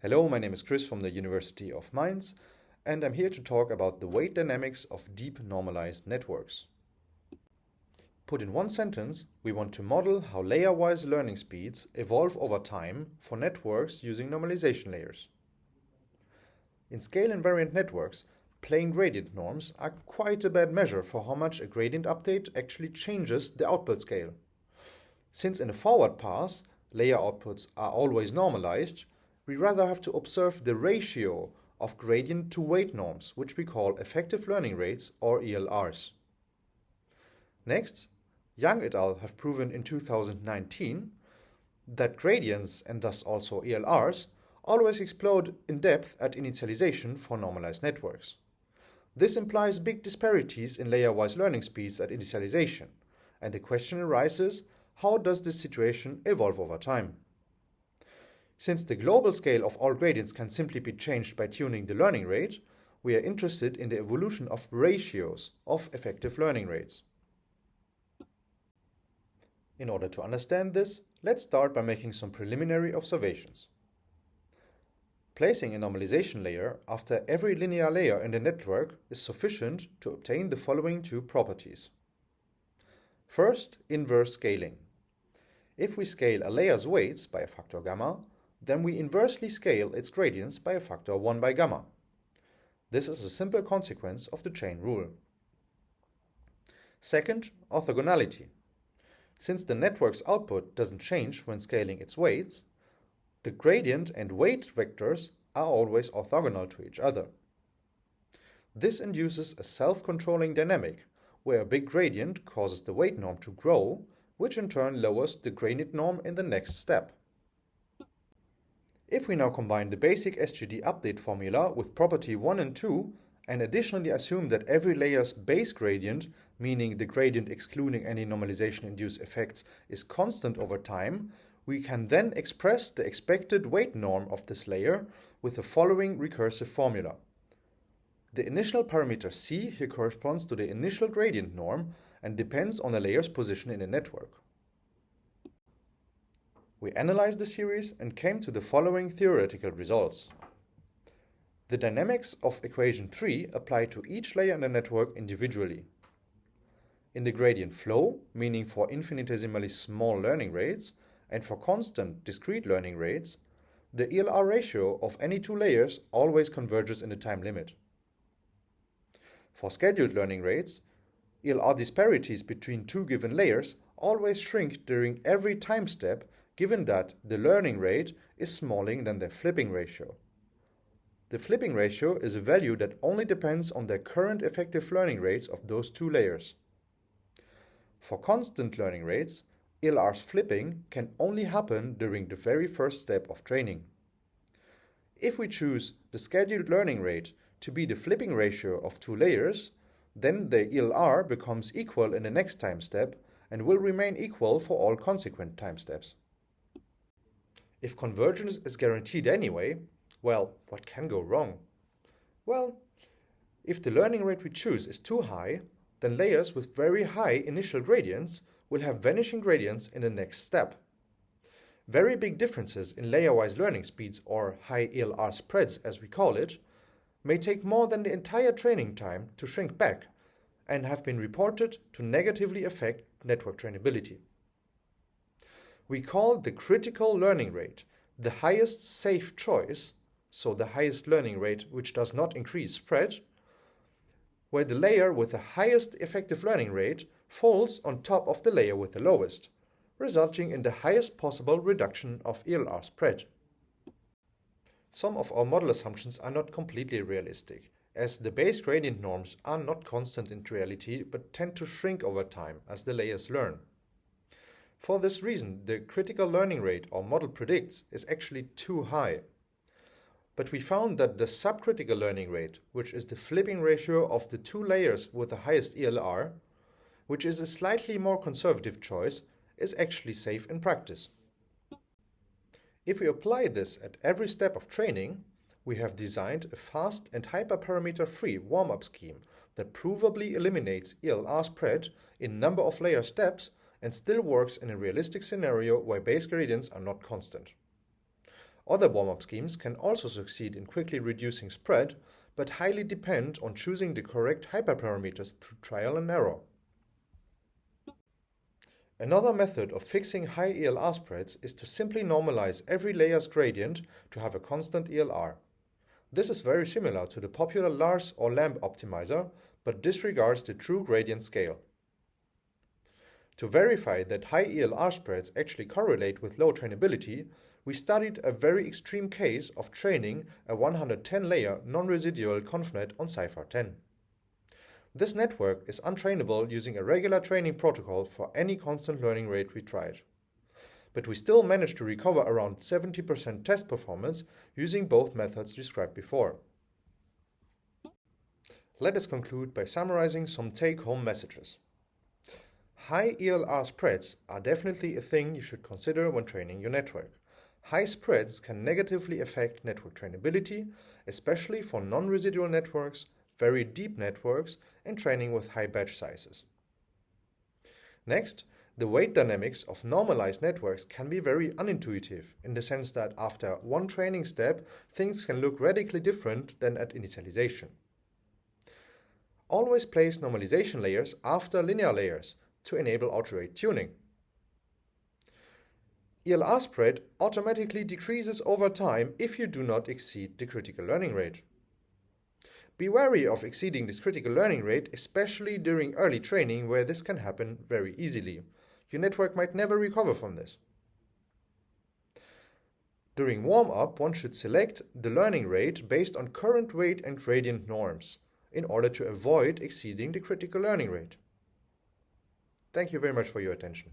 Hello, my name is Chris from the University of Mainz, and I'm here to talk about the weight dynamics of deep normalized networks. Put in one sentence, we want to model how layer-wise learning speeds evolve over time for networks using normalization layers. In scale-invariant networks, plane gradient norms are quite a bad measure for how much a gradient update actually changes the output scale. Since in a forward pass, layer outputs are always normalized, we rather have to observe the ratio of gradient to weight norms, which we call effective learning rates or ELRs. Next, Yang et al. Have proven in 2019 that gradients, and thus also ELRs, always explode in depth at initialization for normalized networks. This implies big disparities in layer-wise learning speeds at initialization, and the question arises, how does this situation evolve over time? Since the global scale of all gradients can simply be changed by tuning the learning rate, we are interested in the evolution of ratios of effective learning rates. In order to understand this, let's start by making some preliminary observations. Placing a normalization layer after every linear layer in the network is sufficient to obtain the following two properties. First, inverse scaling. If we scale a layer's weights by a factor gamma, then we inversely scale its gradients by a factor 1 by gamma. This is a simple consequence of the chain rule. Second, orthogonality. Since the network's output doesn't change when scaling its weights, the gradient and weight vectors are always orthogonal to each other. This induces a self-controlling dynamic, where a big gradient causes the weight norm to grow, which in turn lowers the gradient norm in the next step. If we now combine the basic SGD update formula with property 1 and 2, and additionally assume that every layer's base gradient, meaning the gradient excluding any normalization-induced effects, is constant over time, we can then express the expected weight norm of this layer with the following recursive formula. The initial parameter c here corresponds to the initial gradient norm and depends on the layer's position in the network. We analyzed the series and came to the following theoretical results. The dynamics of equation 3 apply to each layer in the network individually. In the gradient flow, meaning for infinitesimally small learning rates, and for constant, discrete learning rates, the ELR ratio of any two layers always converges in the time limit. For scheduled learning rates, ELR disparities between two given layers always shrink during every time step, given that the learning rate is smaller than their flipping ratio. The flipping ratio is a value that only depends on the current effective learning rates of those two layers. For constant learning rates, ELR's flipping can only happen during the very first step of training. If we choose the scheduled learning rate to be the flipping ratio of two layers, then the ELR becomes equal in the next time step and will remain equal for all consequent time steps. If convergence is guaranteed anyway, well, what can go wrong? Well, if the learning rate we choose is too high, then layers with very high initial gradients will have vanishing gradients in the next step. Very big differences in layer-wise learning speeds, or high ELR spreads as we call it, may take more than the entire training time to shrink back and have been reported to negatively affect network trainability. We call the critical learning rate the highest safe choice, so the highest learning rate which does not increase spread, where the layer with the highest effective learning rate falls on top of the layer with the lowest, resulting in the highest possible reduction of ELR spread. Some of our model assumptions are not completely realistic, as the base gradient norms are not constant in reality but tend to shrink over time as the layers learn. For this reason, the critical learning rate our model predicts is actually too high. But we found that the subcritical learning rate, which is the flipping ratio of the two layers with the highest ELR, which is a slightly more conservative choice, is actually safe in practice. If we apply this at every step of training, we have designed a fast and hyperparameter-free warm-up scheme that provably eliminates ELR spread in number of layer steps and still works in a realistic scenario where base gradients are not constant. Other warm-up schemes can also succeed in quickly reducing spread, but highly depend on choosing the correct hyperparameters through trial and error. Another method of fixing high ELR spreads is to simply normalize every layer's gradient to have a constant ELR. This is very similar to the popular Lars or LAMP optimizer, but disregards the true gradient scale. To verify that high ELR spreads actually correlate with low trainability, we studied a very extreme case of training a 110-layer non-residual ConvNet on Cypher 10. This network is untrainable using a regular training protocol for any constant learning rate we tried. But we still managed to recover around 70% test performance using both methods described before. Let us conclude by summarizing some take-home messages. High ELR spreads are definitely a thing you should consider when training your network. High spreads can negatively affect network trainability, especially for non-residual networks, very deep networks, and training with high batch sizes. Next, the weight dynamics of normalized networks can be very unintuitive in the sense that after one training step, things can look radically different than at initialization. Always place normalization layers after linear layers to enable auto-rate tuning. ELR spread automatically decreases over time if you do not exceed the critical learning rate. Be wary of exceeding this critical learning rate, especially during early training where this can happen very easily. Your network might never recover from this. During warm-up, one should select the learning rate based on current weight and gradient norms in order to avoid exceeding the critical learning rate. Thank you very much for your attention.